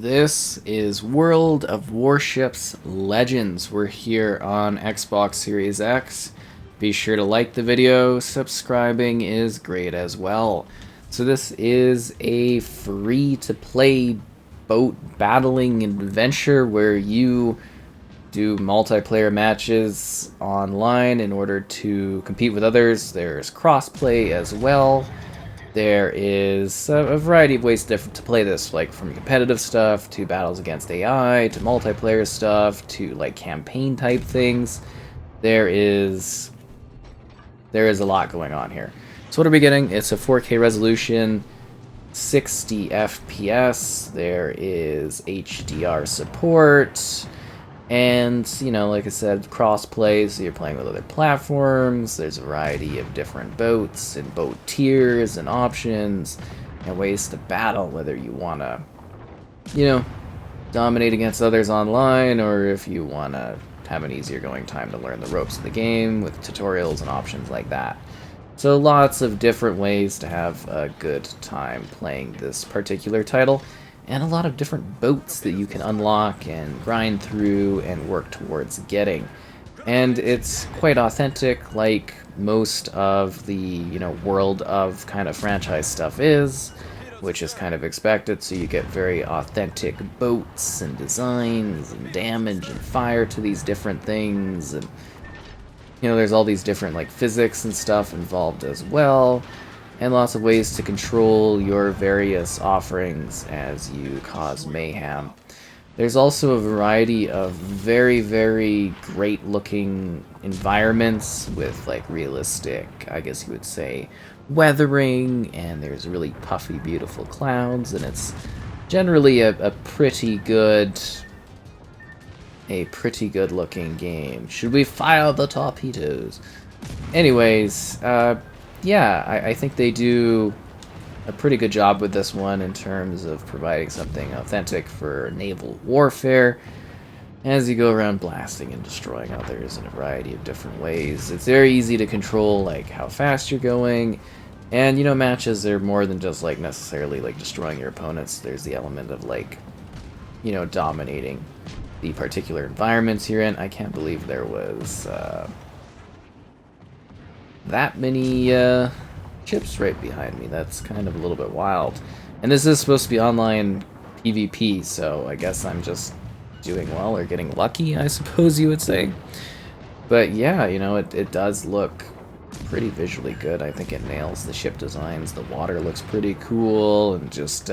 This is World of Warships Legends. We're here on Xbox Series X. Be sure to like the video, subscribing is great as well. So this is a free-to-play boat battling adventure where you do multiplayer matches online in order to compete with others. There's crossplay as well. There is a variety of ways to play this, like from competitive stuff to battles against AI to multiplayer stuff to like campaign type things. There is a lot going on here. So what are we getting? It's a 4K resolution, 60 FPS. There is HDR support. And, you know, like I said, cross-play, so you're playing with other platforms. There's a variety of different boats and boat tiers and options and ways to battle, whether you want to, you know, dominate against others online or if you want to have an easier going time to learn the ropes of the game with tutorials and options like that. So lots of different ways to have a good time playing this particular title. And a lot of different boats that you can unlock and grind through and work towards getting. And it's quite authentic, like most of the, you know, World of kind of franchise stuff is, which is kind of expected. So you get very authentic boats and designs and damage and fire to these different things. And, you know, there's all these different, like, physics and stuff involved as well. And lots of ways to control your various offerings as you cause mayhem. There's also a variety of very, very great looking environments with like realistic, I guess you would say, weathering, and there's really puffy, beautiful clouds, and it's generally a pretty good looking game. Should we fire the torpedoes? Anyways, yeah, I think they do a pretty good job with this one in terms of providing something authentic for naval warfare as you go around blasting and destroying others in a variety of different ways. It's very easy to control, like, how fast you're going, and, you know, matches are more than just, like, necessarily, like, destroying your opponents. There's the element of, like, you know, dominating the particular environments you're in. I can't believe there was, that many ships right behind me. That's kind of a little bit wild. And this is supposed to be online PvP, so I guess I'm just doing well or getting lucky, I suppose you would say. But yeah, you know, it does look pretty visually good. I think it nails the ship designs. The water looks pretty cool, and just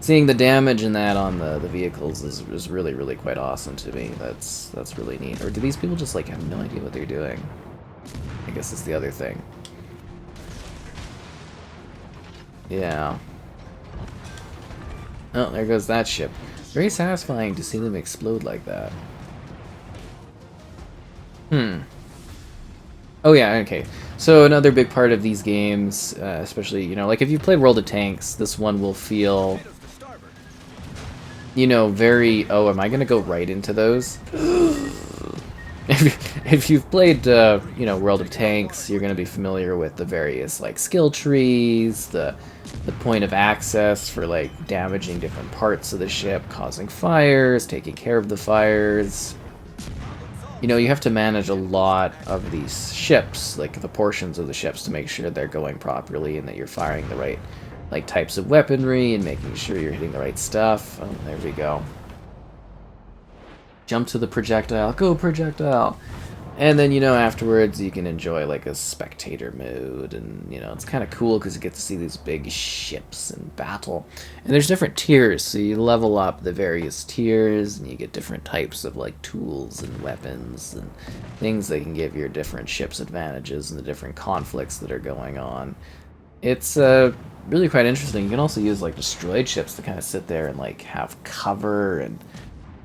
seeing the damage in that on the vehicles is really, really quite awesome to me. That's really neat. Or do these people just like have no idea what they're doing? I guess it's the other thing. Yeah. Oh, there goes that ship. Very satisfying to see them explode like that. Oh yeah, okay. So another big part of these games, especially, you know, like if you've played World of Tanks, this one will feel, you know, very... Oh, am I gonna go right into those? If you've played, you know, World of Tanks, you're going to be familiar with the various, like, skill trees, the point of access for, like, damaging different parts of the ship, causing fires, taking care of the fires. You know, you have to manage a lot of these ships, like, the portions of the ships, to make sure they're going properly and that you're firing the right, like, types of weaponry and making sure you're hitting the right stuff. Oh, there we go. Jump to the projectile, go projectile! And then, you know, afterwards you can enjoy like a spectator mode, and, you know, it's kind of cool because you get to see these big ships in battle. And there's different tiers, so you level up the various tiers, and you get different types of like tools and weapons and things that can give your different ships advantages and the different conflicts that are going on. It's really quite interesting. You can also use like destroyed ships to kind of sit there and like have cover, and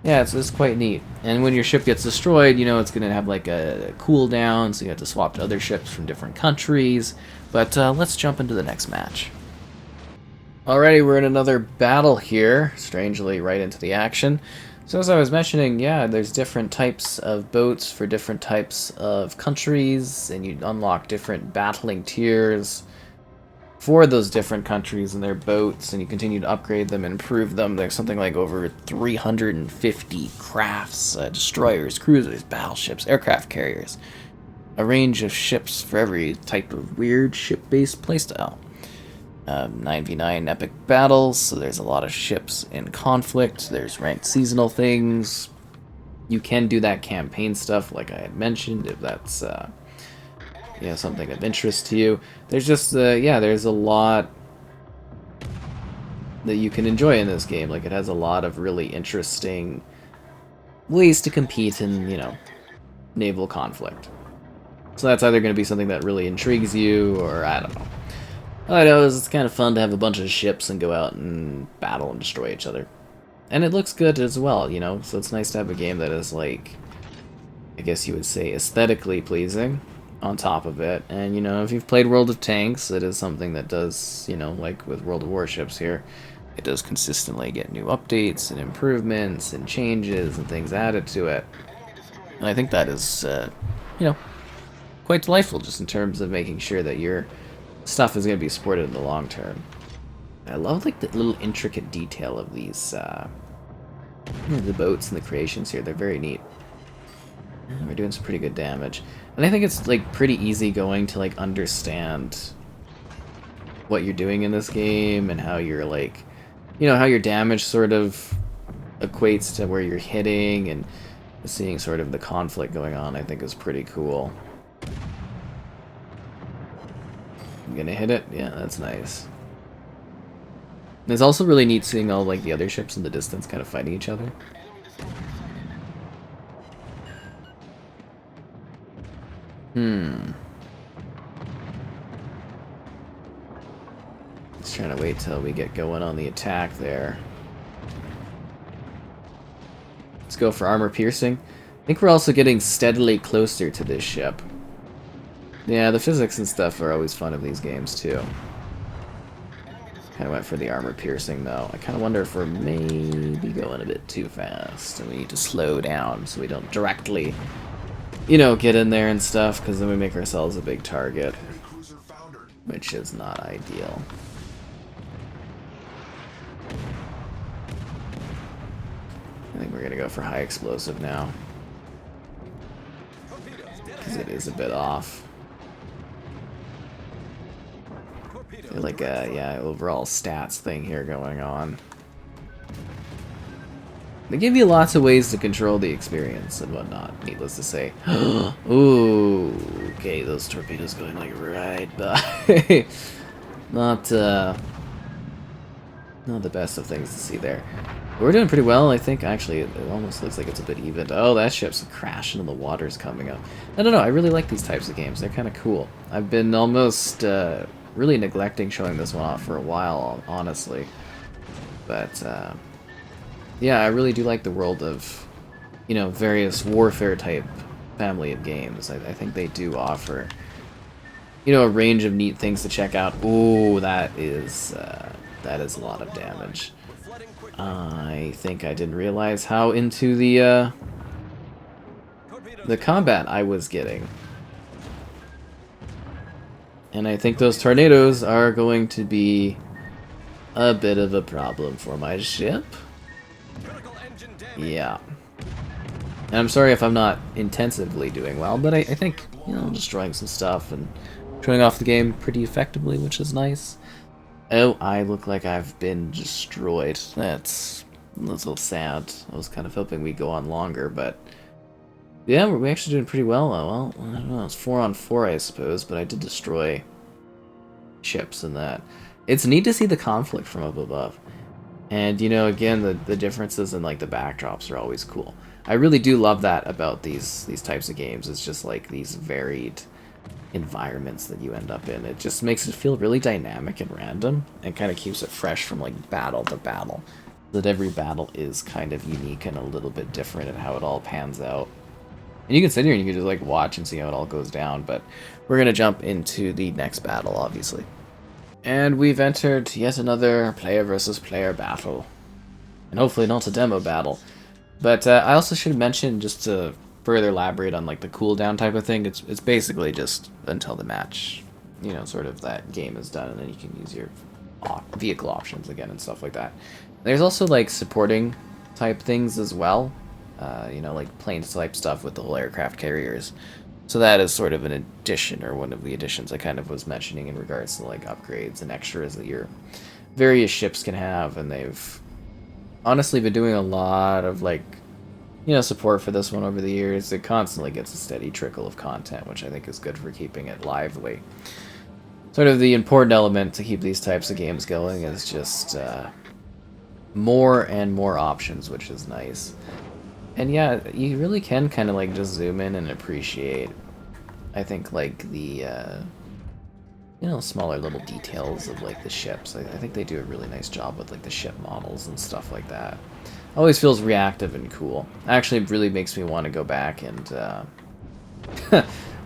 yeah, it's quite neat. And when your ship gets destroyed, you know, it's going to have like a cooldown, so you have to swap to other ships from different countries. But let's jump into the next match. Alrighty, we're in another battle here, strangely right into the action. So as I was mentioning, yeah, there's different types of boats for different types of countries, and you unlock different battling tiers for those different countries and their boats, and you continue to upgrade them and improve them. There's something like over 350 crafts, destroyers, cruisers, battleships, aircraft carriers. A range of ships for every type of weird ship-based playstyle. 9v9 epic battles, so there's a lot of ships in conflict. There's ranked seasonal things. You can do that campaign stuff, like I had mentioned, if that's something of interest to you. There's just there's a lot that you can enjoy in this game. Like, it has a lot of really interesting ways to compete in, naval conflict. So that's either going to be something that really intrigues you, or I don't know. All I know is it's kind of fun to have a bunch of ships and go out and battle and destroy each other. And it looks good as well, so it's nice to have a game that is, like, I guess you would say aesthetically pleasing on top of it. And, if you've played World of Tanks, it is something that does, like with World of Warships here, it does consistently get new updates and improvements and changes and things added to it. And I think that is, quite delightful, just in terms of making sure that your stuff is going to be supported in the long term. I love, like, the little intricate detail of these, the boats and the creations here. They're very neat. We're doing some pretty good damage. And I think it's, like, pretty easy going to, like, understand what you're doing in this game and how you're, like, how your damage sort of equates to where you're hitting, and seeing sort of the conflict going on, I think, is pretty cool. I'm gonna hit it? Yeah, that's nice. It's also really neat seeing all, like, the other ships in the distance kind of fighting each other. Just trying to wait till we get going on the attack there. Let's go for armor piercing. I think we're also getting steadily closer to this ship. Yeah, the physics and stuff are always fun in these games, too. Kind of went for the armor piercing, though. I kind of wonder if we're maybe going a bit too fast, and we need to slow down so we don't directly, get in there and stuff, because then we make ourselves a big target, which is not ideal. I think we're going to go for high explosive now, because it is a bit off. Like a overall stats thing here going on. They give you lots of ways to control the experience and whatnot, needless to say. Ooh, okay, those torpedoes going like right by. Not the best of things to see there. But we're doing pretty well, I think. Actually, it almost looks like it's a bit even. Oh, that ship's crashing and the water's coming up. I don't know, I really like these types of games. They're kind of cool. I've been almost really neglecting showing this one off for a while, honestly. But, yeah, I really do like the world of, various warfare type family of games. I think they do offer, a range of neat things to check out. Ooh, that is a lot of damage. I think I didn't realize how into the combat I was getting. And I think those tornadoes are going to be a bit of a problem for my ship. Yeah. And I'm sorry if I'm not intensively doing well, but I think, destroying some stuff and showing off the game pretty effectively, which is nice. Oh, I look like I've been destroyed. That's a little sad. I was kind of hoping we'd go on longer, but yeah, we're actually doing pretty well. Well, I don't know, it's 4-on-4, I suppose, but I did destroy ships in that. It's neat to see the conflict from up above. And, again, the differences in, like, the backdrops are always cool. I really do love that about these types of games. It's just, like, these varied environments that you end up in. It just makes it feel really dynamic and random, and kind of keeps it fresh from, like, battle to battle. That every battle is kind of unique and a little bit different in how it all pans out. And you can sit here and you can just, like, watch and see how it all goes down, but we're going to jump into the next battle, obviously. And we've entered yet another player versus player battle. And hopefully not a demo battle. But I also should mention, just to further elaborate on, like, the cooldown type of thing, it's basically just until the match you know, sort of that game is done, and then you can use your vehicle options again and stuff like that. There's also like supporting type things as well, you know, like plane type stuff with the whole aircraft carriers. So that is sort of an addition, or one of the additions I kind of was mentioning in regards to like upgrades and extras that your various ships can have, and they've honestly been doing a lot of like, you know, support for this one over the years. It constantly gets a steady trickle of content, which I think is good for keeping it lively. Sort of the important element to keep these types of games going is just more and more options, which is nice. And yeah, you really can kind of like just zoom in and appreciate, I think, like the you know, smaller little details of like the ships. I think they do a really nice job with like the ship models and stuff like that. Always feels reactive and cool. Actually, it really makes me want to go back and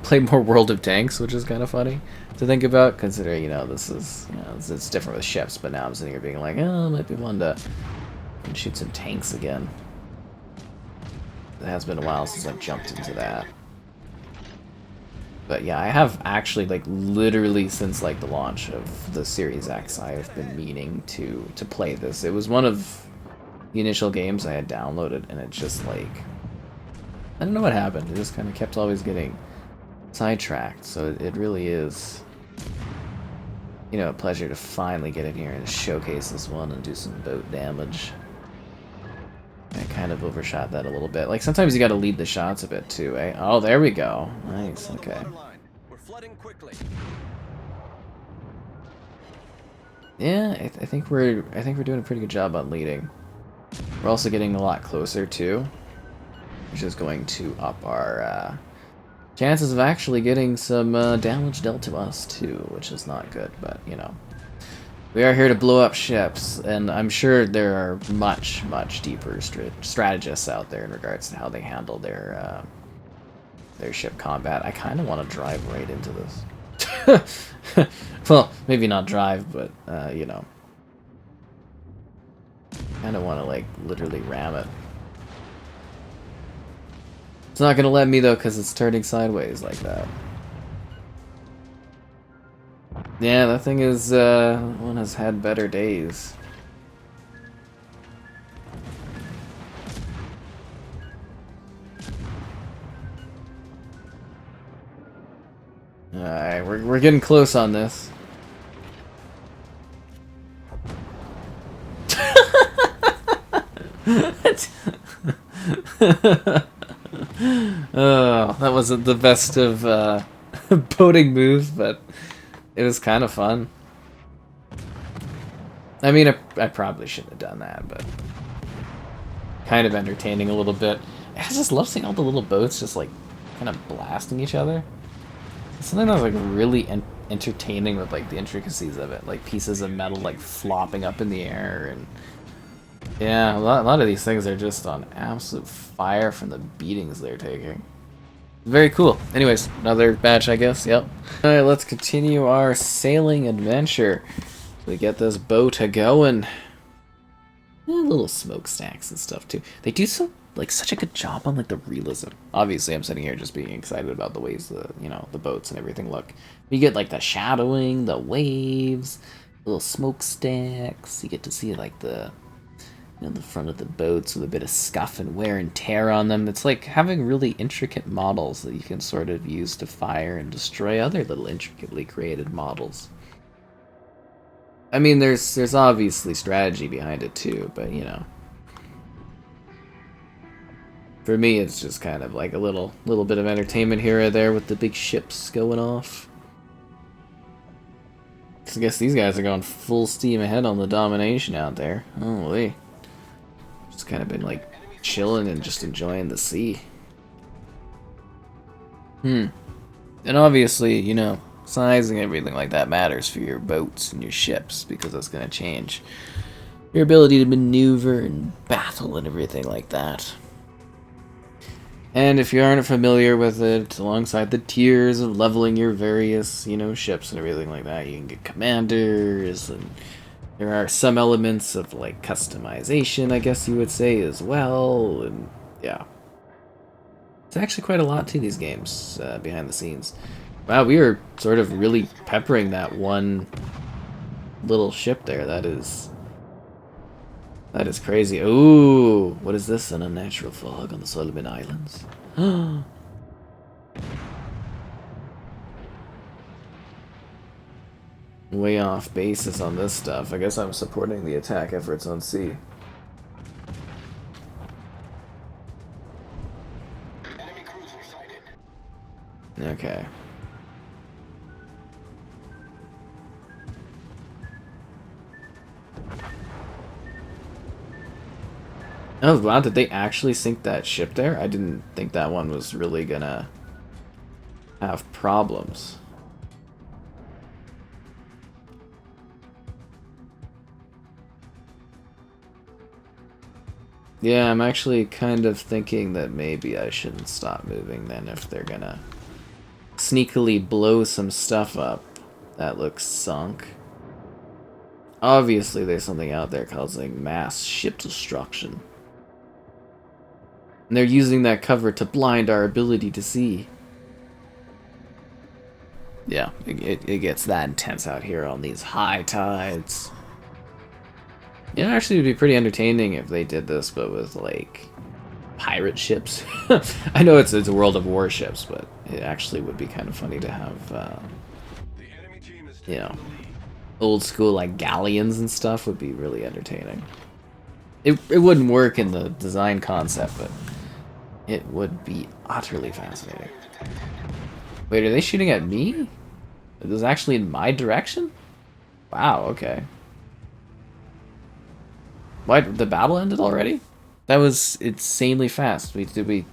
play more World of Tanks, which is kind of funny to think about, considering, you know, this is, you know, it's different with ships, but now I'm sitting here being like, oh, it might be fun to shoot some tanks again. It has been a while since I've jumped into that. But yeah, I have actually, like, literally since, like, the launch of the Series X, I have been meaning to play this. It was one of the initial games I had downloaded, and it just, like, I don't know what happened. It just kind of kept always getting sidetracked, so it really is, you know, a pleasure to finally get in here and showcase this one and do some boat damage. I kind of overshot that a little bit. Like, sometimes you gotta lead the shots a bit too, eh? Oh, there we go. Nice, okay. Yeah, I think we're doing a pretty good job on leading. We're also getting a lot closer too, which is going to up our chances of actually getting some damage dealt to us too, which is not good, but you know. We are here to blow up ships, and I'm sure there are much, much deeper strategists out there in regards to how they handle their ship combat. I kind of want to drive right into this. Well, maybe not drive, but, you know. Kind of want to, like, literally ram it. It's not going to let me, though, because it's turning sideways like that. Yeah, that thing is, one has had better days. Alright, we're getting close on this. Oh, that wasn't the best of boating moves, but it was kind of fun. I mean, I probably shouldn't have done that, but kind of entertaining a little bit. I just love seeing all the little boats just like kind of blasting each other. Something that was like really entertaining with like the intricacies of it, like pieces of metal like flopping up in the air, and yeah, a lot of these things are just on absolute fire from the beatings they're taking. Very cool. Anyways, another batch, I guess. Yep. Alright, let's continue our sailing adventure. We get this boat a-going. Little smokestacks and stuff, too. They do such a good job on, like, the realism. Obviously, I'm sitting here just being excited about the ways the boats and everything look. You get, like, the shadowing, the waves, little smokestacks. You get to see, like, the front of the boats with a bit of scuff and wear and tear on them. It's like having really intricate models that you can sort of use to fire and destroy other little intricately created models. I mean, there's obviously strategy behind it too, but you know, for me it's just kind of like a little bit of entertainment here or there with the big ships going off. I guess these guys are going full steam ahead on the domination out there. Holy. Just kind of been like chilling and just enjoying the sea. And obviously, you know, sizing and everything like that matters for your boats and your ships, because that's going to change your ability to maneuver and battle and everything like that. And if you aren't familiar with it, alongside the tiers of leveling your various, you know, ships and everything like that, you can get commanders, and there are some elements of, like, customization, I guess you would say, as well, and yeah. It's actually quite a lot to these games, behind the scenes. Wow, we are sort of really peppering that one little ship there. That is crazy. Ooh, what is this? An unnatural fog on the Solomon Islands. Way off basis on this stuff. I guess I'm supporting the attack efforts on sea. Enemy cruiser sighted. Okay. Oh wow, did they actually sink that ship there? I didn't think that one was really gonna have problems. Yeah, I'm actually kind of thinking that maybe I shouldn't stop moving then if they're gonna sneakily blow some stuff up that looks sunk. Obviously there's something out there causing mass ship destruction. And they're using that cover to blind our ability to see. Yeah, it gets that intense out here on these high tides. It actually would be pretty entertaining if they did this, but with, like, pirate ships. I know it's a world of warships, but it actually would be kind of funny to have, you know, old school, like, galleons and stuff would be really entertaining. It wouldn't work in the design concept, but it would be utterly fascinating. Wait, are they shooting at me? It was actually in my direction? Wow, okay. What? The battle ended already? That was insanely fast. Did we...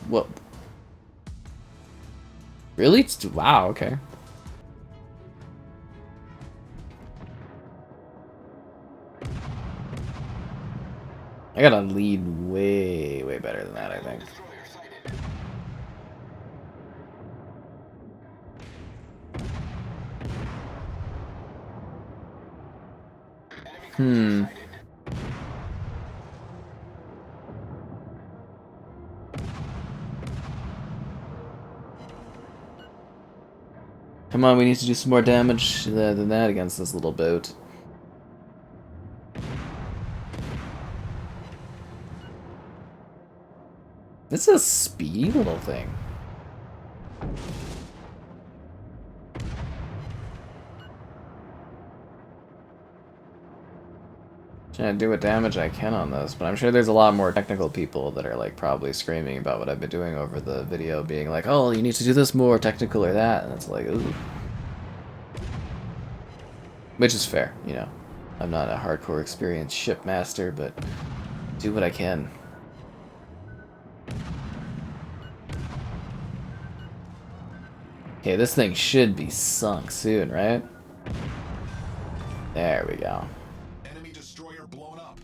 What? Really? Wow, okay. I gotta lead way better than that, I think. Hmm. Come on, we need to do some more damage than that against this little boat. This is a speedy little thing. Trying to do what damage I can on this, but I'm sure there's a lot more technical people that are like probably screaming about what I've been doing over the video, being like, oh, you need to do this more technical or that, and it's like, ooh. Which is fair, you know. I'm not a hardcore experienced shipmaster, but do what I can. Okay, this thing should be sunk soon, right? There we go. Enemy destroyer blown up.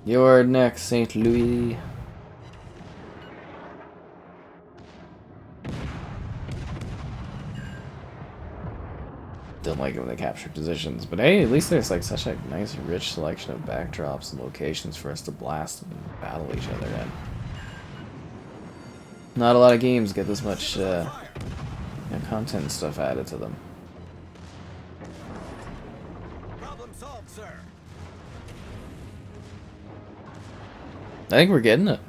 You're next, St. Louis. Don't like it when they capture positions, but hey, at least there's like such a nice, rich selection of backdrops and locations for us to blast and battle each other in. Not a lot of games get this much content and stuff added to them. Problem solved, sir. I think we're getting it.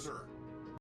cruiser.